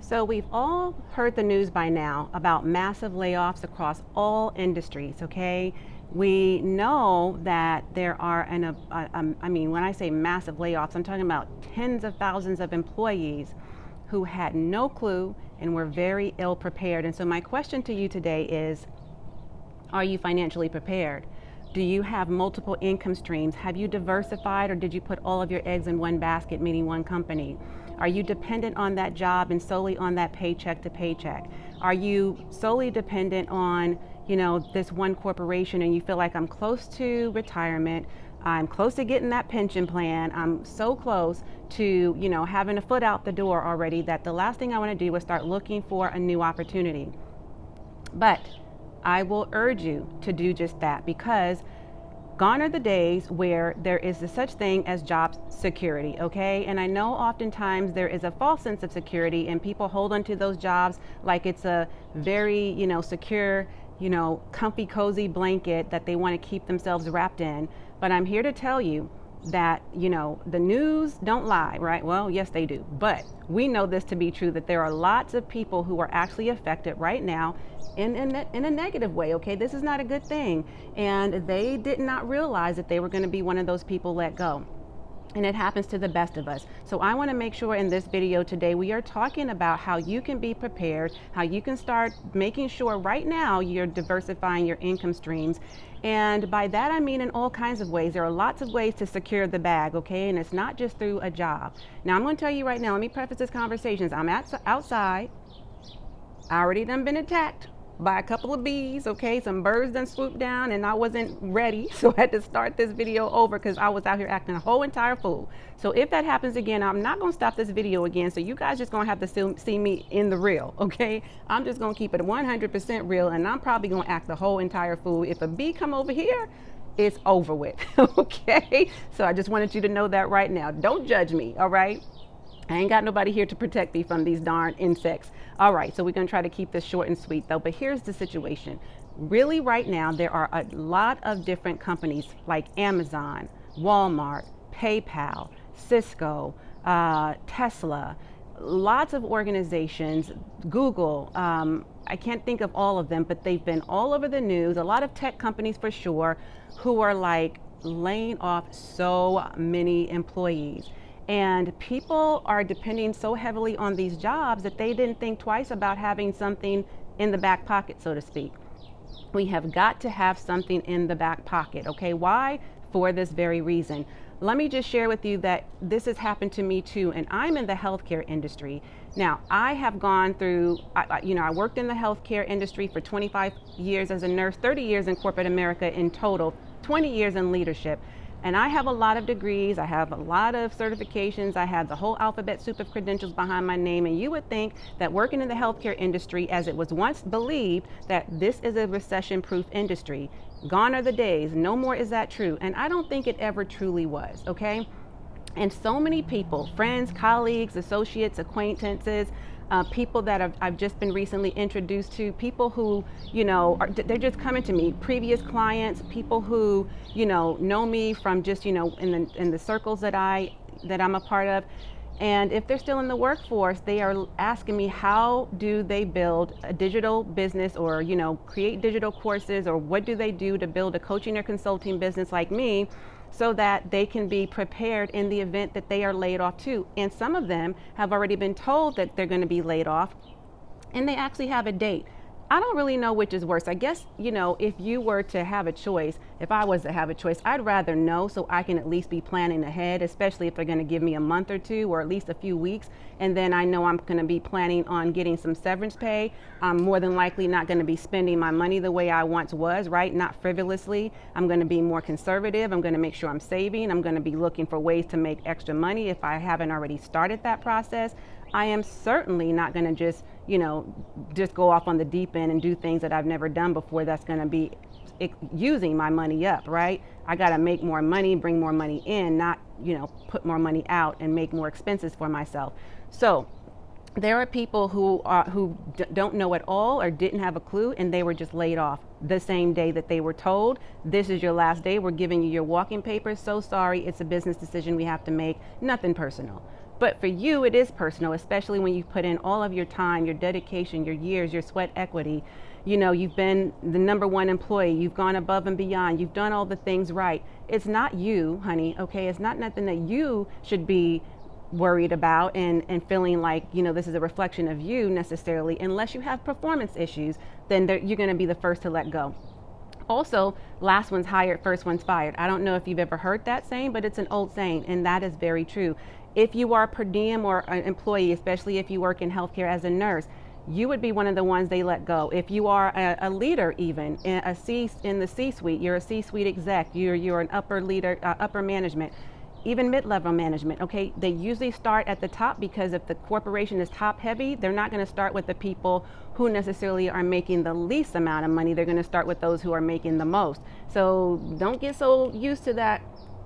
So we've all heard the news by now about massive layoffs across all industries, okay? We know that there are, when I say massive layoffs, I'm talking about tens of thousands of employees who had no clue and were very ill prepared. And so my question to you today is, are you financially prepared? Do you have multiple income streams? Have you diversified, or did you put all of your eggs in one basket, meaning one company? Are you dependent on that job and solely on that paycheck to paycheck? Are you solely dependent on, this one corporation and you feel like I'm close to retirement, I'm close to getting that pension plan, I'm so close to, having a foot out the door already that the last thing I want to do is start looking for a new opportunity. But I will urge you to do just that, because gone are the days where there is such thing as job security, okay? And I know oftentimes there is a false sense of security and people hold onto those jobs like it's a very, secure, comfy, cozy blanket that they want to keep themselves wrapped in. But I'm here to tell you that, the news don't lie, right? Well, yes, they do. But we know this to be true, that there are lots of people who are actually affected right now in a negative way, okay? This is not a good thing. And they did not realize that they were going to be one of those people let go. And it happens to the best of us. So I want to make sure in this video today we are talking about how you can be prepared, how you can start making sure right now you're diversifying your income streams. And by that I mean in all kinds of ways. There are lots of ways to secure the bag, okay? And it's not just through a job. Now I'm going to tell you right now, let me preface this conversation. I'm outside. I already done been attacked by a couple of bees, okay? Some birds done swooped down and I wasn't ready, so I had to start this video over because I was out here acting a whole entire fool. So if that happens again, I'm not gonna stop this video again, so you guys just gonna have to see me in the real, okay? I'm just gonna keep it 100% real, and I'm probably gonna act the whole entire fool. If a bee come over here, it's over with, okay? So I just wanted you to know that right now. Don't judge me, all right? I ain't got nobody here to protect me from these darn insects. All right, so we're gonna try to keep this short and sweet though, but here's the situation. Really right now, there are a lot of different companies like Amazon, Walmart, PayPal, Cisco, Tesla, lots of organizations, Google, I can't think of all of them, but they've been all over the news, a lot of tech companies for sure, who are like laying off so many employees. And people are depending so heavily on these jobs that they didn't think twice about having something in the back pocket, so to speak. We have got to have something in the back pocket, okay? Why? For this very reason. Let me just share with you that this has happened to me too, and I'm in the healthcare industry. Now, I have gone through, I worked in the healthcare industry for 25 years as a nurse, 30 years in corporate America in total, 20 years in leadership. And I have a lot of degrees, I have a lot of certifications, I have the whole alphabet soup of credentials behind my name, and you would think that working in the healthcare industry, as it was once believed, that this is a recession-proof industry. Gone are the days, no more is that true, and I don't think it ever truly was, okay? And so many people, friends, colleagues, associates, acquaintances, people that I've just been recently introduced to, people who, they're just coming to me, previous clients, people who, know me from just, in the circles that I'm a part of. And if they're still in the workforce, they are asking me, how do they build a digital business, or, create digital courses, or what do they do to build a coaching or consulting business like me, so that they can be prepared in the event that they are laid off too. And some of them have already been told that they're going to be laid off, and they actually have a date. I don't really know which is worse. I guess, if you were to have a choice, if I was to have a choice, I'd rather know, so I can at least be planning ahead, especially if they're going to give me a month or two, or at least a few weeks. And then I know I'm going to be planning on getting some severance pay. I'm more than likely not going to be spending my money the way I once was, right? Not frivolously. I'm going to be more conservative. I'm going to make sure I'm saving. I'm going to be looking for ways to make extra money if I haven't already started that process. I am certainly not going to just go off on the deep end and do things that I've never done before. That's going to be using my money up, right? I got to make more money, bring more money in, not, put more money out and make more expenses for myself. So there are people who don't know at all, or didn't have a clue, and they were just laid off the same day that they were told, this is your last day, we're giving you your walking papers. So sorry, it's a business decision we have to make. Nothing personal. But for you, it is personal, especially when you put in all of your time, your dedication, your years, your sweat equity. You know, you've been the number one employee, you've gone above and beyond, you've done all the things right. It's not you, honey, okay? It's not nothing that you should be worried about and feeling like, you know, this is a reflection of you necessarily. Unless you have performance issues, then you're going to be the first to let go. Also, last one's hired, first one's fired. I don't know if you've ever heard that saying, but it's an old saying, and that is very true. If you are per diem or an employee, especially if you work in healthcare as a nurse, you would be one of the ones they let go. If you are a leader, even in the C-suite, you're a C-suite exec, you're an upper leader, upper management, even mid-level management, okay? They usually start at the top, because if the corporation is top heavy, they're not gonna start with the people who necessarily are making the least amount of money. They're gonna start with those who are making the most. So don't get so used to that,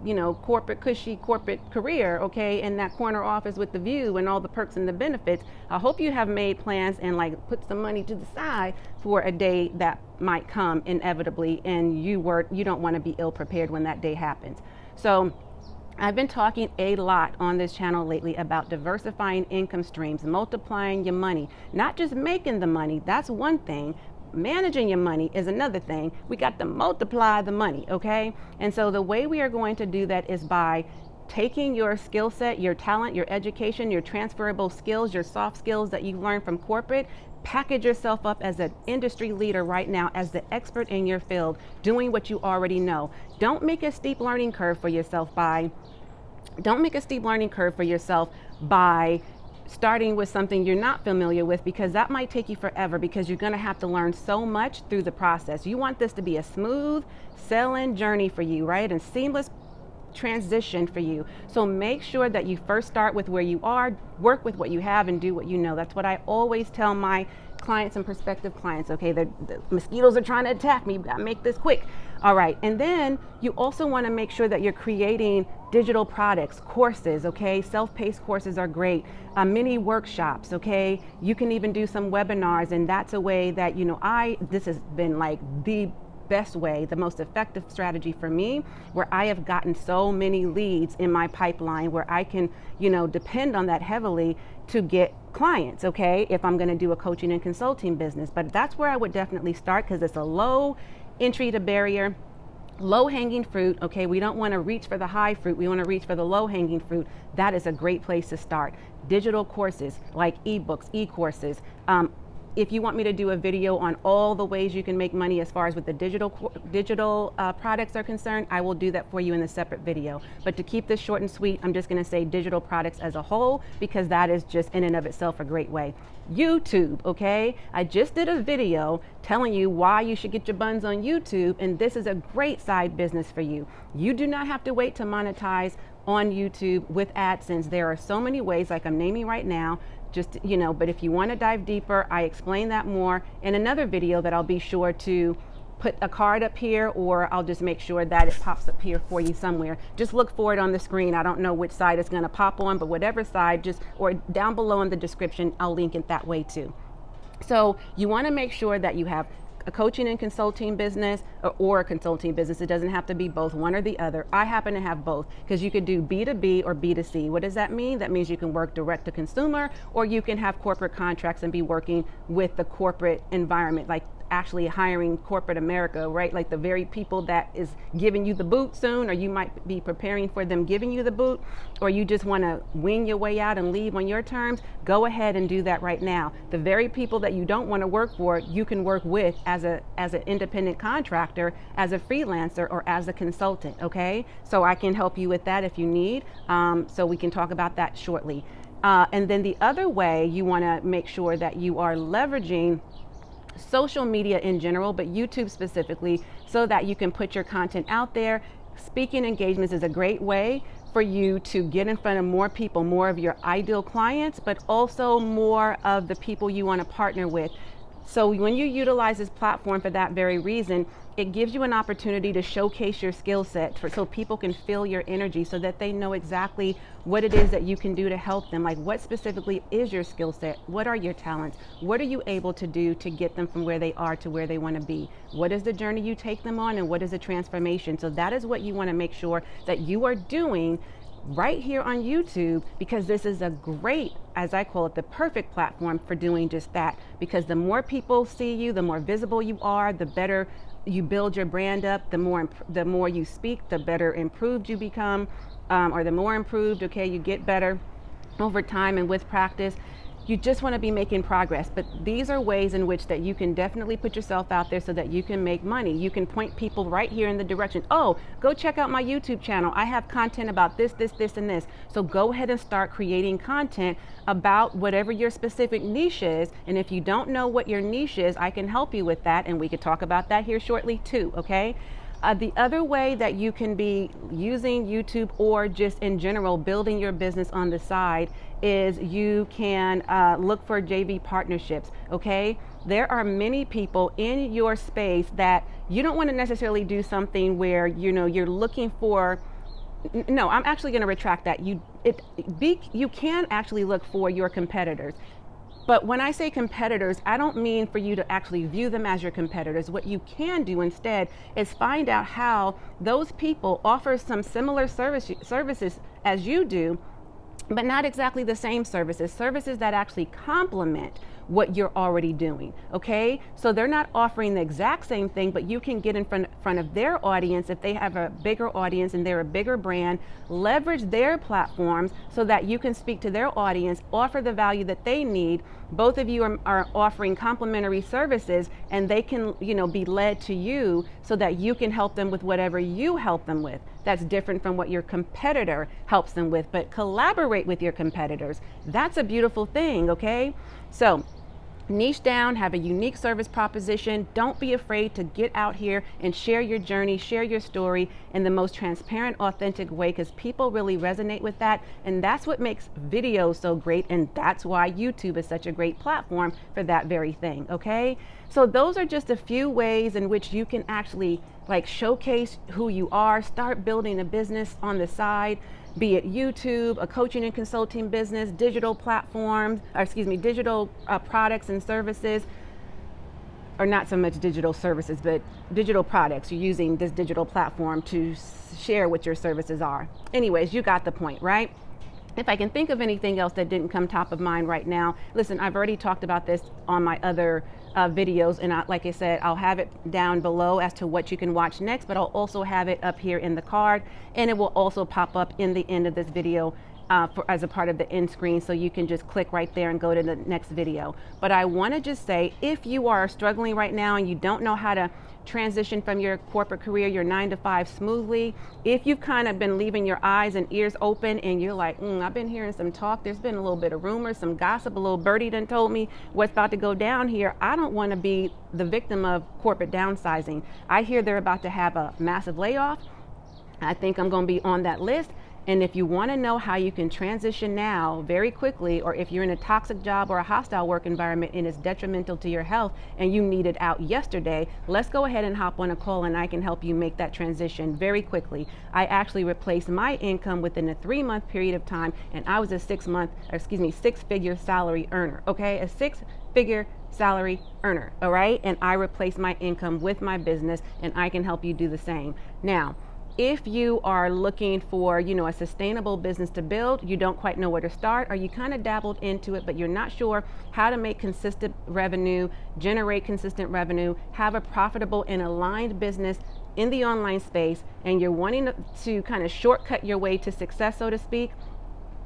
you know, cushy corporate career, okay, in that corner office with the view and all the perks and the benefits. I hope you have made plans and like put some money to the side for a day that might come inevitably, and you don't want to be ill prepared when that day happens. So I've been talking a lot on this channel lately about diversifying income streams, multiplying your money, not just making the money. That's one thing. Managing your money is another thing. We got to multiply the money, okay? And so the way we are going to do that is by taking your skill set, your talent, your education, your transferable skills, your soft skills that you've learned from corporate, package yourself up as an industry leader right now, as the expert in your field, doing what you already know. Don't make a steep learning curve for yourself by starting with something you're not familiar with, because that might take you forever, because you're going to have to learn so much through the process. You want this to be a smooth sailing journey for you, right? And seamless transition for you. So make sure that you first start with where you are, work with what you have, and do what you know. That's what I always tell my clients and prospective clients. Okay, the mosquitoes are trying to attack me. We gotta make this quick. All right, and then you also want to make sure that you're creating digital products, courses. Okay, self-paced courses are great. Mini workshops. Okay, you can even do some webinars, and that's a way that, you know, this has been like the best way, the most effective strategy for me, where I have gotten so many leads in my pipeline, where I can, you know, depend on that heavily to get clients, okay, if I'm going to do a coaching and consulting business. But that's where I would definitely start, because it's a low entry to barrier, low hanging fruit. Okay, we don't want to reach for the high fruit, we want to reach for the low hanging fruit. That is a great place to start. Digital courses like ebooks, e-courses. If you want me to do a video on all the ways you can make money as far as with the digital products are concerned, I will do that for you in a separate video. But to keep this short and sweet, I'm just going to say digital products as a whole, because that is just in and of itself a great way. YouTube, okay? I just did a video telling you why you should get your buns on YouTube, and this is a great side business for you. You do not have to wait to monetize on YouTube with AdSense. There are so many ways, like I'm naming right now, just, you know, but if you want to dive deeper, I explain that more in another video that I'll be sure to put a card up here, or I'll just make sure that it pops up here for you somewhere. Just look for it on the screen. I don't know which side it's going to pop on, but whatever side, or down below in the description, I'll link it that way too. So you want to make sure that you have a coaching and consulting business or a consulting business. It doesn't have to be both, one or the other. I happen to have both, because you could do B2B or B2C. What does that mean? That means you can work direct to consumer, or you can have corporate contracts and be working with the corporate environment, like actually hiring corporate America, right? Like the very people that is giving you the boot soon, or you might be preparing for them giving you the boot, or you just want to wing your way out and leave on your terms. Go ahead and do that right now. The very people that you don't want to work for, you can work with as an independent contractor, as a freelancer, or as a consultant, okay? So I can help you with that if you need. So we can talk about that shortly. And then the other way, you want to make sure that you are leveraging social media in general, but YouTube specifically, so that you can put your content out there. Speaking engagements is a great way for you to get in front of more people, more of your ideal clients, but also more of the people you want to partner with. So when you utilize this platform for that very reason, it gives you an opportunity to showcase your skill set so people can feel your energy, so that they know exactly what it is that you can do to help them. Like, what specifically is your skill set? What are your talents? What are you able to do to get them from where they are to where they want to be? What is the journey you take them on, and what is the transformation? So that is what you want to make sure that you are doing right here on YouTube, because this is a great, as I call it, the perfect platform for doing just that. Because the more people see you, the more visible you are, the better you build your brand up, the more you speak, the better improved you become, or the more improved, okay, you get better over time and with practice. You just want to be making progress, but these are ways in which that you can definitely put yourself out there so that you can make money. You can point people right here in the direction. Oh, go check out my YouTube channel. I have content about this, and this. So go ahead and start creating content about whatever your specific niche is. And if you don't know what your niche is, I can help you with that. And we could talk about that here shortly too, okay? The other way that you can be using YouTube, or just in general building your business on the side, is you can look for JV partnerships, okay? There are many people in your space that you don't want to necessarily do something where, you know, you're looking for, no, I'm actually going to retract that. You can actually look for your competitors. But when I say competitors, I don't mean for you to actually view them as your competitors. What you can do instead is find out how those people offer some similar services as you do, but not exactly the same services that actually complement what you're already doing, okay? So they're not offering the exact same thing, but you can get in front of their audience if they have a bigger audience and they're a bigger brand, leverage their platforms so that you can speak to their audience, offer the value that they need. Both of you are offering complementary services, and they can, you know, be led to you so that you can help them with whatever you help them with. That's different from what your competitor helps them with, but collaborate with your competitors. That's a beautiful thing, okay? So niche down, have a unique service proposition. Don't be afraid to get out here and share your journey, share your story in the most transparent, authentic way, because people really resonate with that. And that's what makes videos so great. And that's why YouTube is such a great platform for that very thing, okay? So those are just a few ways in which you can actually showcase who you are, start building a business on the side, be it YouTube, a coaching and consulting business, digital platforms, digital products and services, or not so much digital services, but digital products. You're using this digital platform to share what your services are. Anyways, you got the point, right? If I can think of anything else that didn't come top of mind right now, listen, I've already talked about this on my other videos, and like I said, I'll have it down below as to what you can watch next, but I'll also have it up here in the card, and it will also pop up in the end of this video as a part of the end screen, so you can just click right there and go to the next video. But I want to just say, if you are struggling right now and you don't know how to transition from your corporate career, your 9-to-5 smoothly, if you've kind of been leaving your eyes and ears open and you're like, I've been hearing some talk, there's been a little bit of rumors, some gossip, a little birdie done told me what's about to go down here. I don't want to be the victim of corporate downsizing. I hear they're about to have a massive layoff. I think I'm going to be on that list. And if you want to know how you can transition now very quickly, or if you're in a toxic job or a hostile work environment and it's detrimental to your health and you need it out yesterday, let's go ahead and hop on a call and I can help you make that transition very quickly. I actually replaced my income within a 3-month period of time, and I was a 6-figure salary earner, okay? A 6-figure salary earner, all right? And I replaced my income with my business, and I can help you do the same. Now, if you are looking for, a sustainable business to build, you don't quite know where to start, or you kind of dabbled into it, but you're not sure how to make consistent revenue, generate consistent revenue, have a profitable and aligned business in the online space, and you're wanting to kind of shortcut your way to success, so to speak,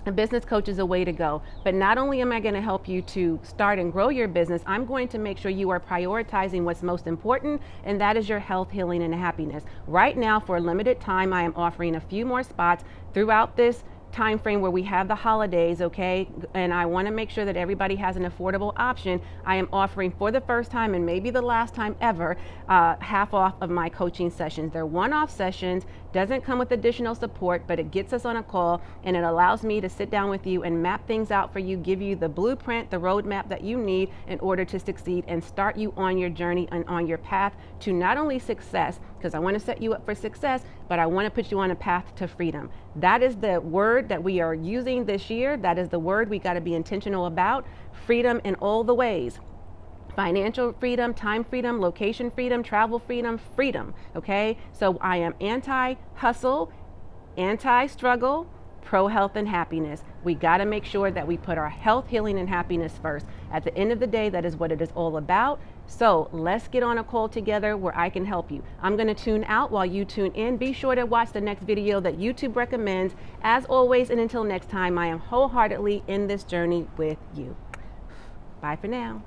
a business coach is a way to go. But not only am I going to help you to start and grow your business, I'm going to make sure you are prioritizing what's most important, and that is your health, healing, and happiness. Right now, for a limited time, I am offering a few more spots throughout this time frame where we have the holidays, okay? And I want to make sure that everybody has an affordable option. I am offering, for the first time and maybe the last time ever, half off of my coaching sessions. They're one-off sessions, doesn't come with additional support, but it gets us on a call, and it allows me to sit down with you and map things out for you, give you the blueprint, the roadmap that you need in order to succeed, and start you on your journey and on your path to not only success, because I want to set you up for success, but I want to put you on a path to freedom. That is the word that we are using this year. That is the word we got to be intentional about. Freedom in all the ways. Financial freedom, time freedom, location freedom, travel freedom, freedom, okay? So I am anti-hustle, anti-struggle, pro health and happiness. We got to make sure that we put our health, healing, and happiness first. At the end of the day, that is what it is all about. So let's get on a call together where I can help you. I'm going to tune out while you tune in. Be sure to watch the next video that YouTube recommends. As always, and until next time, I am wholeheartedly in this journey with you. Bye for now.